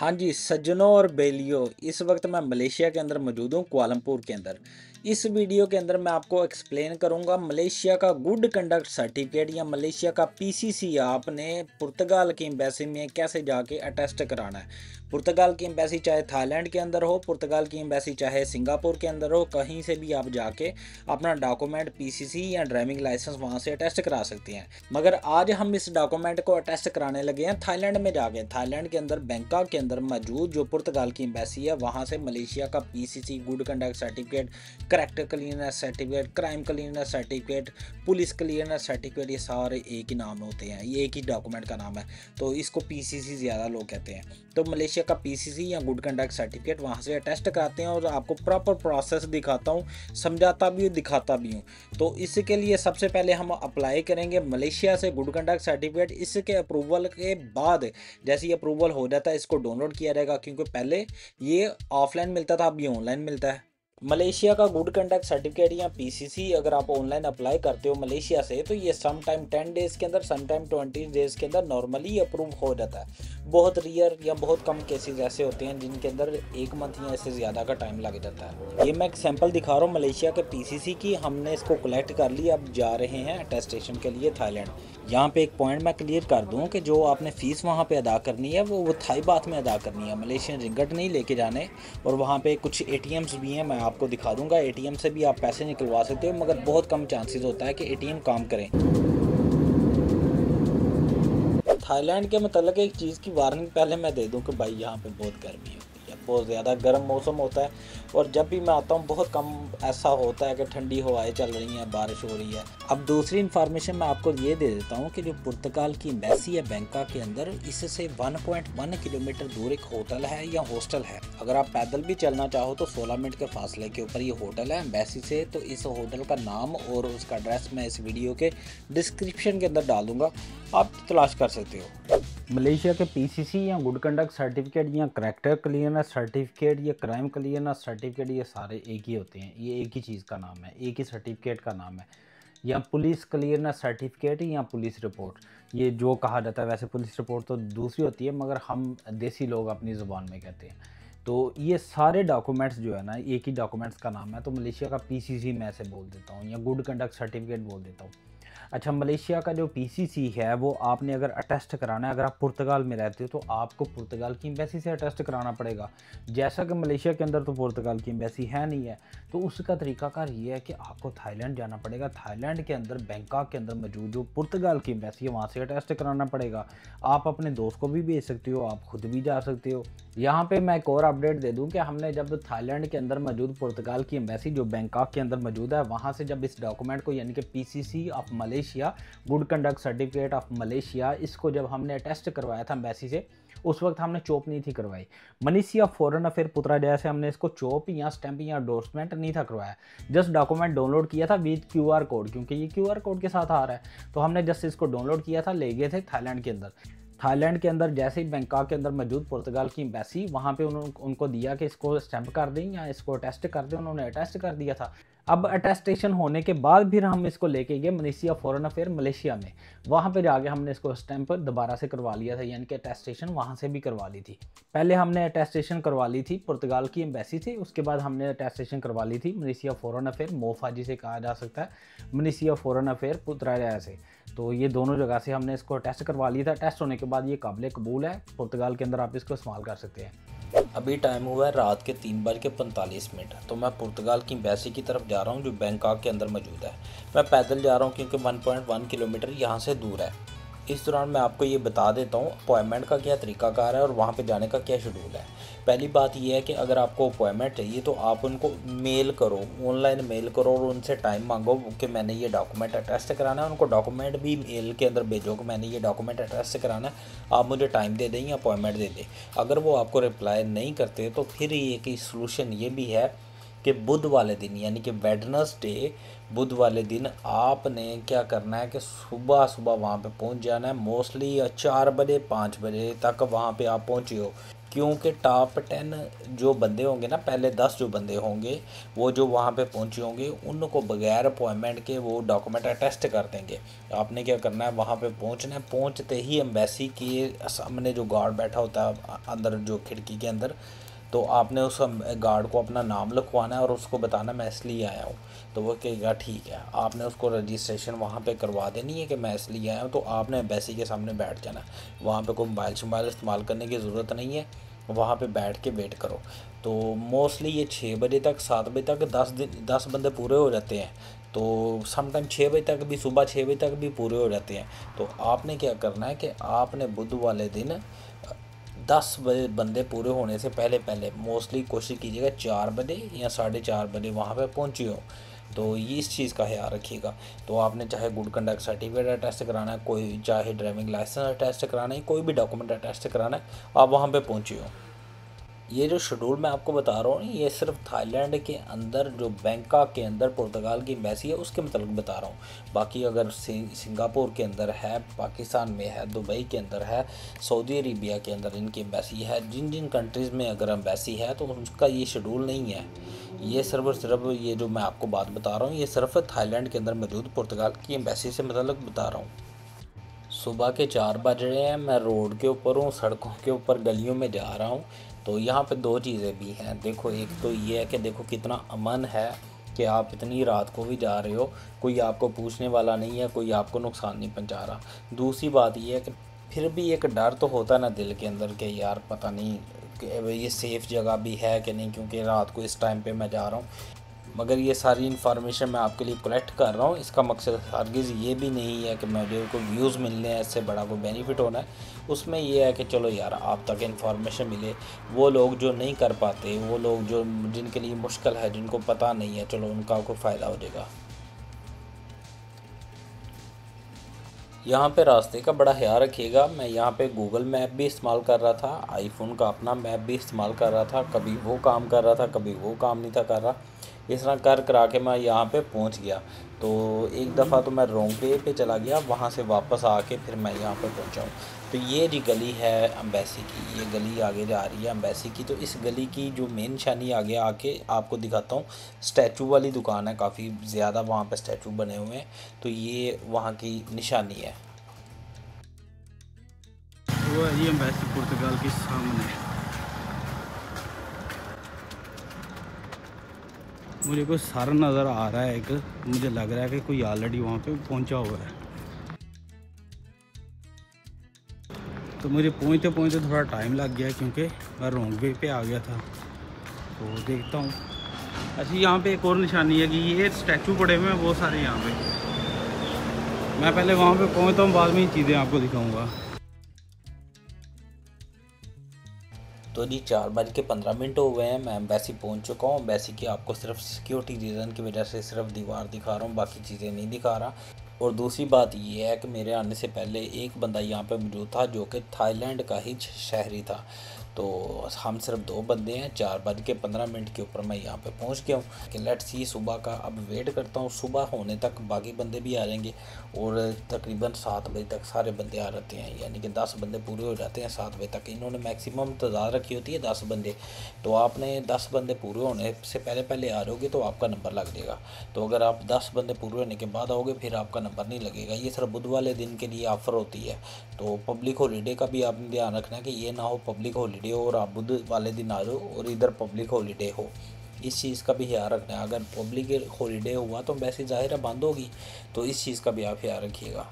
हाँ जी, सज्जनों और बेलियों, इस वक्त मैं मलेशिया के अंदर मौजूद हूँ, कुआलालंपुर के अंदर। इस वीडियो के अंदर मैं आपको एक्सप्लेन करूँगा मलेशिया का गुड कंडक्ट सर्टिफिकेट या मलेशिया का पीसीसी आपने पुर्तगाल की एम्बेसी में कैसे जाके अटेस्ट कराना है। पुर्तगाल की एम्बेसी चाहे थाईलैंड के अंदर हो, पुर्तगाल की एम्बेसी चाहे सिंगापुर के अंदर हो, कहीं से भी आप जाके अपना डॉक्यूमेंट पीसीसी या ड्राइविंग लाइसेंस वहाँ से अटेस्ट करा सकते हैं। मगर आज हम इस डॉक्यूमेंट को अटेस्ट कराने लगे हैं थाईलैंड में जाके। थाईलैंड के अंदर बैंकॉक के अंदर मौजूद जो पुर्तगाल की एम्बेसी है, वहाँ से मलेशिया का PCC, good conduct certificate, character cleanness certificate, crime cleanness certificate, police cleanness certificate, ये सारे एक ही नाम होते हैं, ये एक ही डॉक्यूमेंट का नाम है, तो इसको पीसीसी ज़्यादा लोग कहते हैं। तो मलेशिया का पीसीसी या गुड कंडक्ट सर्टिफिकेट वहाँ से अटेस्ट कराते हैं और आपको प्रॉपर प्रोसेस दिखाता हूँ, समझाता भी हूँ, दिखाता भी हूँ। तो इसके लिए सबसे पहले हम अप्लाई करेंगे मलेशिया से गुड कंडक्ट सर्टिफिकेट। इसके अप्रूवल के बाद जैसे ही अप्रूवल हो जाता है, इसको डाउनलोड किया जाएगा, क्योंकि पहले ये ऑफलाइन मिलता था, अब ये ऑनलाइन मिलता है। मलेशिया का गुड कंडक्ट सर्टिफिकेट या पीसीसी अगर आप ऑनलाइन अप्लाई करते हो मलेशिया से, तो ये सम टाइम 10 डेज़ के अंदर, सम टाइम 20 डेज़ के अंदर नॉर्मली अप्रूव हो जाता है। बहुत रियर या बहुत कम केसेस ऐसे होते हैं जिनके अंदर 1 मंथ या इससे ज़्यादा का टाइम लग जाता है। ये मैं एक सैंपल दिखा रहा हूँ मलेशिया के पीसीसी की। हमने इसको कलेक्ट कर लिया, अब जा रहे हैं अटेस्टेशन के लिए थाईलैंड। यहाँ पे एक पॉइंट मैं क्लियर कर दूँ कि जो आपने फ़ीस वहाँ पे अदा करनी है वो थाई बात में अदा करनी है, मलेशियन रिंगट नहीं लेके जाने। और वहाँ पे कुछ एटीएम्स भी हैं, मैं आपको दिखा दूंगा। एटीएम से भी आप पैसे निकलवा सकते हो, मगर बहुत कम चांसेस होता है कि एटीएम काम करें। थाईलैंड के मतलब एक चीज़ की वार्निंग पहले मैं दे दूं कि भाई यहाँ पे बहुत गर्मी होती है, बहुत ज़्यादा गर्म मौसम होता है। और जब भी मैं आता हूँ बहुत कम ऐसा होता है कि ठंडी हवाएं चल रही हैं, बारिश हो रही है। अब दूसरी इन्फॉर्मेशन मैं आपको ये दे देता हूँ कि जो पुर्तगाल की एम्बेसी है बैंकॉक के अंदर, इससे 1.1 किलोमीटर दूर एक होटल है या हॉस्टल है। अगर आप पैदल भी चलना चाहो तो 16 मिनट के फासले के ऊपर ये होटल है एम्बेसी से। तो इस होटल का नाम और उसका एड्रेस मैं इस वीडियो के डिस्क्रिप्शन के अंदर डाल दूँगा, आप तलाश कर सकते हो। मलेशिया के पीसीसी या गुड कंडक्ट सर्टिफिकेट या करैक्टर क्लियरनेस सर्टिफिकेट या क्राइम क्लियरनेस सर्टिफिकेट, ये सारे एक ही होते हैं, ये एक ही चीज़ का नाम है, एक ही सर्टिफिकेट का नाम है। या पुलिस क्लियरनेस सर्टिफिकेट या पुलिस रिपोर्ट, ये जो कहा जाता है। वैसे पुलिस रिपोर्ट तो दूसरी होती है, मगर हम देसी लोग अपनी ज़ुबान में कहते हैं। तो ये सारे डॉक्यूमेंट्स जो है ना, एक ही डॉक्यूमेंट्स का नाम है। तो मलेशिया का पीसीसी मैं ऐसे बोल देता हूँ या गुड कंडक्ट सर्टिफिकेट बोल देता हूँ। अच्छा, मलेशिया का जो पीसीसी है वो आपने अगर अटेस्ट कराना है, अगर आप पुर्तगाल में रहते हो तो आपको पुर्तगाल की एम्बेसी से अटेस्ट कराना पड़ेगा। जैसा कि मलेशिया के अंदर तो पुर्तगाल की एम्बेसी है नहीं है, तो उसका तरीकाकार ये है कि आपको थाईलैंड जाना पड़ेगा। थाईलैंड के अंदर बैंकॉक के अंदर मौजूद जो पुर्तगाल की एम्बेसी है, वहाँ से अटेस्ट कराना पड़ेगा। आप अपने दोस्त को भी भेज सकते हो, आप खुद भी जा सकते हो। यहाँ पे मैं एक और अपडेट दे दूँ कि हमने जब थाईलैंड के अंदर मौजूद पुर्तगाल की एम्बेसी जो बैंकॉक के अंदर मौजूद है, वहाँ से जब इस डॉक्यूमेंट को यानी कि PCC of Malaysia, good conduct certificate of Malaysia, इसको जब हमने टेस्ट करवाया था एम्बेसी से, उस वक्त हमने चॉप नहीं थी करवाई। मिनिस्ट्री ऑफ फॉरेन अफेयर पुत्राजया से हमने इसको चॉप या स्टैंप या एंडोर्समेंट नहीं था करवाया। जस्ट डॉक्यूमेंट डाउनलोड किया था विद क्यूआर कोड, क्योंकि ये क्यूआर कोड के साथ आ रहा है। तो हमने जस्ट इसको डाउनलोड किया था, ले गए थे थाईलैंड के अंदर। थाईलैंड के अंदर जैसे ही बैंकॉक के अंदर मौजूद पुर्तगाल की एम्बेसी, वहाँ पे उनको दिया कि इसको स्टैंप कर दें या इसको अटेस्ट कर दें। उन्होंने अटेस्ट कर दिया था। अब अटेस्टेशन होने के बाद फिर हम इसको लेके गए ministry of foreign affair Malaysia में। वहाँ पे जाके हमने इसको स्टैंप दोबारा से करवा लिया था, यानी कि अटेस्टेशन वहाँ से भी करवा ली थी। पहले हमने अटेस्टेशन करवा ली थी पुर्तगाल की एम्बेसी से, उसके बाद हमने अटेस्टेशन करवा ली थी ministry of foreign affair, MOFA जिसे कहा जा सकता है, मिनिस्ट्री ऑफ फॉरेन अफेयर पुत्राजया से। तो ये दोनों जगह से हमने इसको टेस्ट करवा लिया था। टेस्ट होने के बाद ये काबिल कबूल है, पुर्तगाल के अंदर आप इसको इस्तेमाल कर सकते हैं। अभी टाइम हुआ है रात के 3:45। तो मैं पुर्तगाल की एम्बेसी की तरफ जा रहा हूँ जो बैंकॉक के अंदर मौजूद है। मैं पैदल जा रहा हूँ क्योंकि 1.1 किलोमीटर यहाँ से दूर है। इस दौरान मैं आपको ये बता देता हूँ अपॉइंटमेंट का क्या तरीकाकार है और वहाँ पे जाने का क्या शेड्यूल है। पहली बात ये है कि अगर आपको अपॉइंटमेंट चाहिए तो आप उनको मेल करो, ऑनलाइन मेल करो और उनसे टाइम मांगो कि मैंने ये डॉक्यूमेंट अटेस्ट कराना है। उनको डॉक्यूमेंट भी मेल के अंदर भेजो कि मैंने ये डॉक्यूमेंट अटेस्ट कराना है, आप मुझे टाइम दे दें या अपॉइंटमेंट दे दें। अगर वो आपको रिप्लाई नहीं करते तो फिर ये कि सॉल्यूशन ये भी है कि बुध वाले दिन यानी कि वेडनेसडे, बुध वाले दिन आपने क्या करना है कि सुबह सुबह वहाँ पे पहुँच जाना है। मोस्टली 4 बजे 5 बजे तक वहाँ पे आप पहुँचे हो। क्योंकि टॉप 10 जो बंदे होंगे ना, पहले 10 जो बंदे होंगे वो जो वहाँ पे पहुँचे होंगे, उनको बगैर अपॉइंटमेंट के वो डॉक्यूमेंट अटेस्ट कर देंगे। आपने क्या करना है, वहाँ पे पहुँचना है। पहुँचते ही एम्बेसी के सामने जो गार्ड बैठा होता है अंदर, जो खिड़की के अंदर, तो आपने उस गार्ड को अपना नाम लिखवाना है और उसको बताना मैं इसलिए आया हूँ। तो वो कहेगा ठीक है। आपने उसको रजिस्ट्रेशन वहाँ पे करवा देनी है कि मैं इसलिए आया हूँ। तो आपने एम्बेसी के सामने बैठ जाना है। वहाँ पे कोई मोबाइल इस्तेमाल करने की ज़रूरत नहीं है। वहाँ पे बैठ के वेट करो। तो मोस्टली ये 6 बजे तक, 7 बजे तक 10 बंदे पूरे हो जाते हैं। तो समटाइम 6 बजे तक भी, सुबह 6 बजे तक भी पूरे हो जाते हैं। तो आपने क्या करना है कि आपने बुध वाले दिन 10 बजे बंदे पूरे होने से पहले पहले मोस्टली कोशिश कीजिएगा 4 बजे या 4:30 बजे वहाँ पे पहुँचे हो। तो ये इस चीज़ का ख्याल रखिएगा। तो आपने चाहे गुड कंडक्ट सर्टिफिकेट टेस्ट कराना है, कोई चाहे ड्राइविंग लाइसेंस टेस्ट कराना है, कोई भी डॉक्यूमेंट टेस्ट कराना है, आप वहाँ पे पहुँचे हो। ये जो शेड्यूल मैं आपको बता रहा हूँ, ये सिर्फ थाईलैंड के अंदर, जो बैंकॉक के अंदर पुर्तगाल की एम्बेसी है उसके मतलब बता रहा हूँ। बाकी अगर सिंगापुर के अंदर है, पाकिस्तान में है, दुबई के अंदर है, सऊदी अरेबिया के अंदर इनकी एम्बेसी है, जिन जिन कंट्रीज़ में अगर एम्बेसी है तो उसका ये शेड्यूल नहीं है। ये सिर्फ और सिर्फ ये जो मैं आपको बात बता रहा हूँ, ये सिर्फ थाईलैंड के अंदर मौजूद पुर्तगाल की एम्बेसी से मतलब बता रहा हूँ। सुबह के 4 बज रहे हैं, मैं रोड के ऊपर हूँ, सड़कों के ऊपर गलियों में जा रहा हूँ। तो यहाँ पे 2 चीज़ें भी हैं। देखो, एक तो ये है कि देखो कितना अमन है कि आप इतनी रात को भी जा रहे हो, कोई आपको पूछने वाला नहीं है, कोई आपको नुकसान नहीं पहुँचा रहा। दूसरी बात ये है कि फिर भी एक डर तो होता है ना दिल के अंदर कि यार पता नहीं कि ये सेफ़ जगह भी है कि नहीं, क्योंकि रात को इस टाइम पे मैं जा रहा हूँ। मगर ये सारी इन्फॉर्मेशन मैं आपके लिए कलेक्ट कर रहा हूँ। इसका मकसद हरगिज़ ये भी नहीं है कि मुझे को व्यूज़ मिलने हैं, इससे बड़ा कोई बेनिफिट होना है। उसमें ये है कि चलो यार आप तक इन्फॉर्मेशन मिले। वो लोग जो नहीं कर पाते, वो लोग जो जिनके लिए मुश्किल है, जिनको पता नहीं है, चलो उनका कोई फ़ायदा हो जाएगा। यहाँ पे रास्ते का बड़ा ख्याल रखिएगा। मैं यहाँ पे गूगल मैप भी इस्तेमाल कर रहा था, आईफोन का अपना मैप भी इस्तेमाल कर रहा था। कभी वो काम कर रहा था, कभी वो काम नहीं था कर रहा। इस तरह कर करा के मैं यहाँ पे पहुँच गया। तो एक दफ़ा तो मैं रॉन्ग वे पे चला गया, वहाँ से वापस आके फिर मैं यहाँ पे पहुँचा हूँ। तो ये जी गली है एम्बेसी की, ये गली आगे जा रही है एम्बेसी की। तो इस गली की जो मेन निशानी आगे आके आपको दिखाता हूँ, स्टैचू वाली दुकान है, काफ़ी ज़्यादा वहाँ पे स्टैचू बने हुए हैं। तो ये वहाँ की निशानी है। वो है ये एम्बेसी पुर्तगाल के सामने। मुझे कोई सर नज़र आ रहा है, एक मुझे लग रहा है कि कोई ऑलरेडी वहाँ पे पहुँचा हुआ है। तो मुझे पहुँचते पहुँचते थोड़ा टाइम लग गया क्योंकि मैं रॉन्ग वे पे आ गया था। तो देखता हूँ। अच्छा, यहाँ पे एक और निशानी है कि ये स्टैचू पड़े हुए हैं बहुत सारे यहाँ पे। मैं पहले वहाँ पे पहुँचता हूँ, बाद में ये चीज़ें आपको दिखाऊँगा। तो जी 4:15 हो गए हैं, मैं एम्बेसी पहुंच चुका हूँ। एम्बेसी की आपको सिर्फ सिक्योरिटी रीज़न की वजह से सिर्फ दीवार दिखा रहा हूँ, बाकी चीज़ें नहीं दिखा रहा। और दूसरी बात ये है कि मेरे आने से पहले एक बंदा यहाँ पे मौजूद था जो कि थाईलैंड का ही शहरी था। तो हम सिर्फ 2 बंदे हैं। 4:15 के ऊपर मैं यहाँ पे पहुँच गया हूँ कि लेट्स सी सुबह का अब वेट करता हूँ। सुबह होने तक बाकी बंदे भी आ जाएंगे और तकरीबन 7 बजे तक सारे बंदे आ जाते हैं, यानी कि 10 बंदे पूरे हो जाते हैं 7 बजे तक। इन्होंने मैक्सिमम तादाद रखी होती है 10 बंदे। तो आपने 10 बंदे पूरे होने से पहले पहले आ रहोगे तो आपका नंबर लग जाएगा। तो अगर आप 10 बंदे पूरे होने के बाद आओगे फिर आपका नंबर नहीं लगेगा। ये सिर्फ बुध वाले दिन के लिए ऑफ़र होती है। तो पब्लिक हॉलीडे का भी आपने ध्यान रखना है कि ये ना हो पब्लिक हॉलीडे हो और आप बुध वाले दिन आ जाओ और इधर पब्लिक हॉलीडे हो। इस चीज़ का भी ख्याल रखना है। अगर पब्लिक हॉलीडे हुआ तो वैसे ज़ाहिर है बंद होगी, तो इस चीज़ का भी आप ख्याल रखिएगा।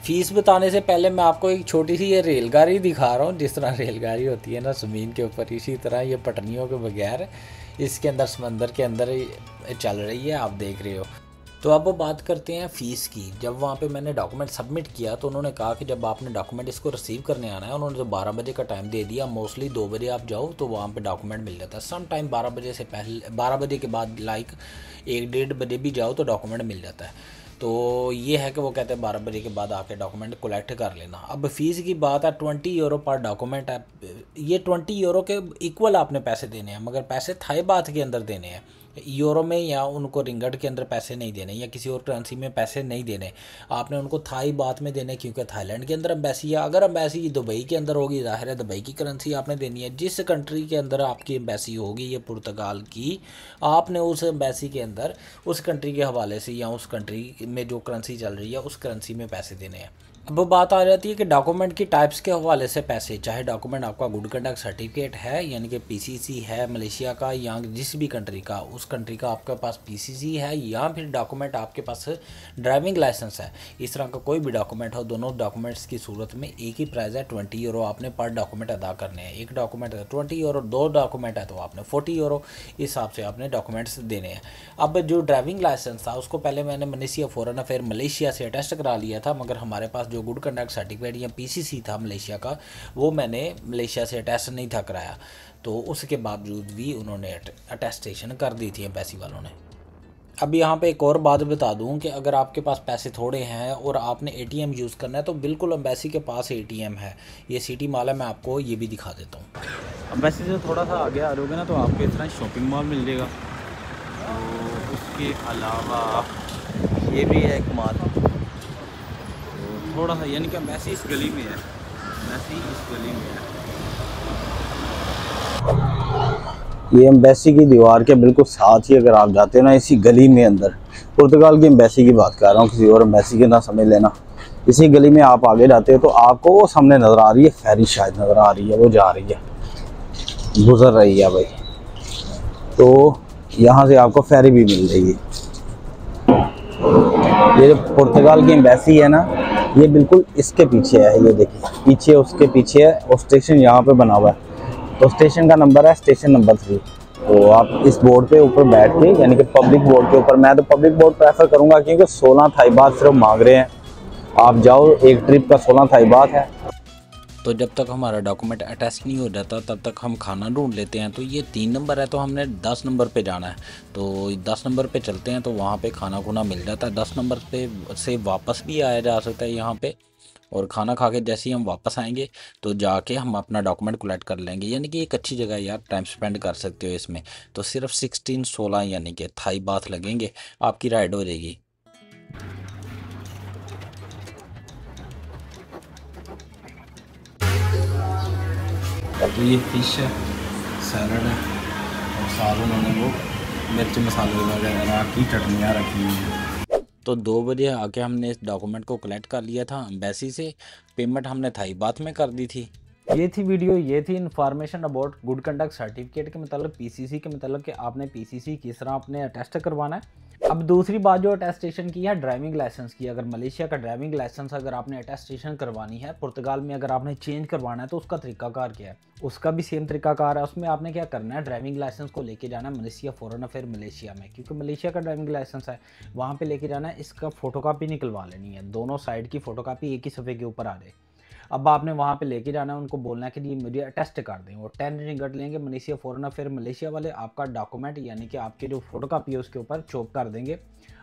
फ़ीस बताने से पहले मैं आपको एक छोटी सी ये रेलगाड़ी दिखा रहा हूँ। जिस तरह रेलगाड़ी होती है ना ज़मीन के ऊपर, इसी तरह ये पटरियों के बगैर इसके अंदर समंदर के अंदर चल रही है, आप देख रहे हो। तो अब वो बात करते हैं फ़ीस की। जब वहाँ पे मैंने डॉक्यूमेंट सबमिट किया तो उन्होंने कहा कि जब आपने डॉक्यूमेंट इसको रिसीव करने आना है, उन्होंने तो 12 बजे का टाइम दे दिया। मोस्टली 2 बजे आप जाओ तो वहाँ पे डॉक्यूमेंट मिल जाता है। सम टाइम 12 बजे से पहले, 12 बजे के बाद लाइक 1-1:30 बजे भी जाओ तो डॉक्यूमेंट मिल जाता है। तो ये है कि वो कहते हैं 12 बजे के बाद आके डॉक्यूमेंट कलेक्ट कर लेना। अब फ़ीस की बात है, 20 यूरो पर डॉक्यूमेंट है। ये 20 यूरो के इक्वल आपने पैसे देने हैं, मगर पैसे थाई बात के अंदर देने हैं। यूरो में या उनको रिंगट के अंदर पैसे नहीं देने या किसी और करेंसी में पैसे नहीं देने, आपने उनको थाई बात में देने, क्योंकि थाईलैंड के अंदर एम्बेसी है। अगर एम्बेसी दुबई के अंदर होगी, ज़ाहिर है दुबई की करेंसी आपने देनी है। जिस कंट्री के अंदर आपकी एम्बेसी होगी, ये पुर्तगाल की, आपने उस एम्बेसी के अंदर उस कंट्री के हवाले से या उस कंट्री में जो करेंसी चल रही है उस करेंसी में पैसे देने हैं। अब वो बात आ जाती है कि डॉक्यूमेंट की टाइप्स के हवाले से पैसे, चाहे डॉक्यूमेंट आपका गुड कंडक्ट सर्टिफिकेट है यानी कि पीसीसी है मलेशिया का या जिस भी कंट्री का, उस कंट्री का आपके पास पीसीसी है, या फिर डॉक्यूमेंट आपके पास ड्राइविंग लाइसेंस है, इस तरह का कोई भी डॉक्यूमेंट हो, दोनों डॉक्यूमेंट्स की सूरत में एक ही प्राइस है, 20 यूरो आपने पर डॉक्यूमेंट अदा करने हैं। एक डॉक्यूमेंट है 20 यूरो, 2 डॉक्यूमेंट है तो आपने 40 यूरो, इस हिसाब से आपने डॉक्यूमेंट्स देने हैं। अब जो ड्राइविंग लाइसेंस था उसको पहले मैंने ministry of foreign affair Malaysia से अटेस्ट करा लिया था, मगर हमारे पास जो गुड कंडक्ट सर्टिफिकेट या पीसीसी था मलेशिया का, वो मैंने मलेशिया से अटेस्ट नहीं था कराया, तो उसके बावजूद भी उन्होंने अटेस्टेशन कर दी थी एम्बेसी वालों ने। अब यहाँ पे एक और बात बता दूँ कि अगर आपके पास पैसे थोड़े हैं और आपने एटीएम यूज़ करना है तो बिल्कुल एम्बेसी के पास एटीएम है, ये सिटी मॉल है, मैं आपको ये भी दिखा देता हूँ। एम्बेसी से थोड़ा सा आगे आ रहोगे ना तो आपको इस तरह शॉपिंग मॉल मिल जाएगा। तो उसके अलावा ये भी है एक मॉल, तो थोड़ा सा यानी कि एम्बेसी इस गली में है, एम्बेसी इस गली में है। ये एम्बेसी की दीवार के बिल्कुल साथ ही अगर आप जाते हो ना, इसी गली में अंदर, पुर्तगाल की एम्बेसी की बात कर रहा हूँ, किसी और एम्बेसी के ना समझ लेना, इसी गली में आप आगे जाते हो तो आपको वो सामने नज़र आ रही है फेरी, शायद नज़र आ रही है, वो जा रही है, गुजर रही है भाई, तो यहाँ से आपको फेरी भी मिल रही है। ये जो पुर्तगाल की एम्बेसी है ना, ये बिल्कुल इसके पीछे है, ये देखिए पीछे, उसके पीछे है, और स्टेशन यहाँ पे बना हुआ है, तो स्टेशन का नंबर है स्टेशन नंबर 3। तो आप इस बोर्ड पे ऊपर बैठ के, यानी कि पब्लिक बोर्ड के ऊपर, मैं तो पब्लिक बोर्ड प्रेफर करूंगा क्योंकि 16 थाई बात सिर्फ मांग रहे हैं, आप जाओ, एक ट्रिप का 16 थाई बात है। तो जब तक हमारा डॉक्यूमेंट अटैच नहीं हो जाता तब तक हम खाना ढूंढ लेते हैं। तो ये 3 नंबर है तो हमने 10 नंबर पे जाना है, तो 10 नंबर पे चलते हैं तो वहाँ पे खाना खुना मिल जाता है। 10 नंबर पे से वापस भी आया जा सकता है यहाँ पे, और खाना खा के जैसे ही हम वापस आएंगे तो जाके हम अपना डॉक्यूमेंट कलेक्ट कर लेंगे। यानी कि एक अच्छी जगह है यार, टाइम स्पेंड कर सकते हो इसमें। तो सिर्फ 16 यानी कि थाई बात लगेंगे, आपकी राइड हो जाएगी। तो ये फिश है, सैलड है, और साथ उन्होंने वो मिर्च मसाले वगैरह की चटनियाँ रखी हुई हैं। तो 2 बजे आके हमने इस डॉक्यूमेंट को कलेक्ट कर लिया था एम्बेसी से, पेमेंट हमने थाई बात में कर दी थी। ये थी वीडियो, ये थी information about good conduct certificate के मतलब, पीसीसी के मतलब कि आपने पीसीसी किस तरह आपने अटेस्ट करवाना है। अब दूसरी बात जो अटेस्टेशन की है ड्राइविंग लाइसेंस की, अगर मलेशिया का ड्राइविंग लाइसेंस अगर आपने अटेस्टेशन करवानी है, पुर्तगाल में अगर आपने चेंज करवाना है तो उसका तरीकाकार क्या है, उसका भी सेम तरीकाकार है। उसमें आपने क्या करना है, ड्राइविंग लाइसेंस को लेके जाना है ministry of foreign affair Malaysia में, क्योंकि मलेशिया का ड्राइविंग लाइसेंस है, वहाँ पे लेके जाना है, इसका फोटोकॉपी निकलवा लेनी है, दोनों साइड की फोटोकॉपी एक ही सफ़े के ऊपर आ जाए। अब आपने वहाँ पे लेके जाना है, उनको बोलना है कि ये मुझे अटेस्ट कर दें, वो 10 रिंगट लेंगे ministry of foreign affair Malaysia वाले, आपका डॉक्यूमेंट यानी कि आपके जो फोटोकॉपी है उसके ऊपर चोप कर देंगे,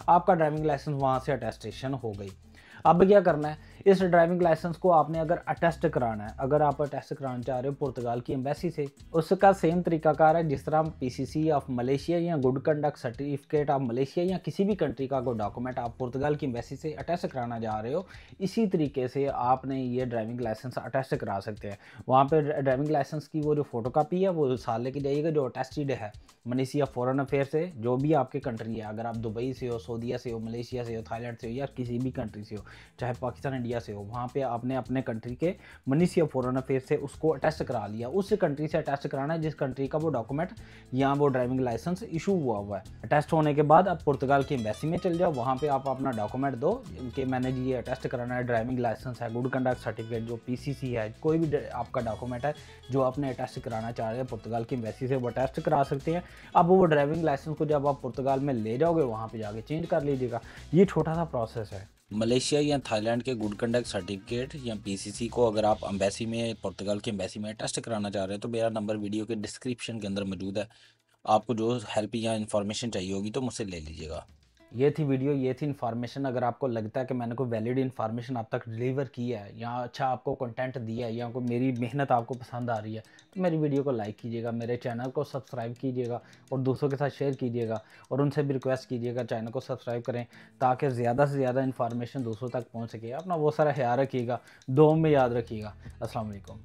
आपका ड्राइविंग लाइसेंस वहाँ से अटेस्टेशन हो गई। अब क्या करना है, इस ड्राइविंग लाइसेंस को आपने अगर अटेस्ट कराना है, अगर आप अटेस्ट कराना चाह रहे हो पुर्तगाल की एम्बेसी से, उसका सेम तरीकाकार है जिस तरह पीसीसी ऑफ मलेशिया या good conduct certificate of Malaysia या किसी भी कंट्री का कोई डॉक्यूमेंट आप पुर्तगाल की एम्बेसी से अटेस्ट कराना चाह रहे हो, इसी तरीके से आपने ये ड्राइविंग लाइसेंस अटेस्ट करा सकते हैं। वहाँ पर ड्राइविंग लाइसेंस की वो जो फोटोकॉपी है वो साल लेके जाइएगा, जो अटेस्टेड है मिनिस्ट्री ऑफ फॉरेन अफेयर से, जो भी आपके कंट्री है, अगर आप दुबई से हो, सऊदीया से हो, मलेशिया से हो, थाईलैंड से हो, या किसी भी कंट्री से हो, चाहे पाकिस्तान इंडिया से हो, वहाँ पे आपने अपने कंट्री के मिनिस्ट्री ऑफ फॉरेन अफेयर से उसको अटेस्ट करा लिया। उस कंट्री से अटेस्ट कराना है जिस कंट्री का वो डॉक्यूमेंट या वो ड्राइविंग लाइसेंस इशू हुआ है। अटेस्ट होने के बाद आप पुर्तगाल की एम्बेसी में चल जाओ, वहाँ पे आप अपना डॉक्यूमेंट दो कि मैंने जी ये अटेस्ट कराना है, ड्राइविंग लाइसेंस है, गुड कंडक्ट सर्टिफिकेट, जो पीसीसी है, कोई भी आपका डॉक्यूमेंट है जो आपने अटेस्ट कराना चाह रहे हैं पुर्तगाल की एम्बेसी से, वो अटेस्ट करा सकते हैं। अब वो ड्राइविंग लाइसेंस को जब आप पुर्तगाल में ले जाओगे वहाँ पे जाके चेंज कर लीजिएगा। ये छोटा सा प्रोसेस है। मलेशिया या थाईलैंड के गुड कंडक्ट सर्टिफिकेट या पीसीसी को अगर आप एम्बेसी में, पुर्तगाल की एम्बेसी में टेस्ट कराना चाह रहे हैं तो मेरा नंबर वीडियो के डिस्क्रिप्शन के अंदर मौजूद है, आपको जो हेल्प या इन्फॉर्मेशन चाहिए होगी तो मुझसे ले लीजिएगा। ये थी वीडियो, ये थी इन्फॉर्मेशन। अगर आपको लगता है कि मैंने कोई वैलिड इन्फॉर्मेशन आप तक डिलीवर किया है या अच्छा आपको कंटेंट दिया है या कोई मेरी मेहनत आपको पसंद आ रही है, तो मेरी वीडियो को लाइक कीजिएगा, मेरे चैनल को सब्सक्राइब कीजिएगा और दूसरों के साथ शेयर कीजिएगा और उनसे भी रिक्वेस्ट कीजिएगा चैनल को सब्सक्राइब करें ताकि ज़्यादा से ज़्यादा इन्फॉर्मेशन दूसरों तक पहुँच सके। अपना बहुत सारा ख्याल रखिएगा, दुआ में याद रखिएगा। अस्सलाम वालेकुम।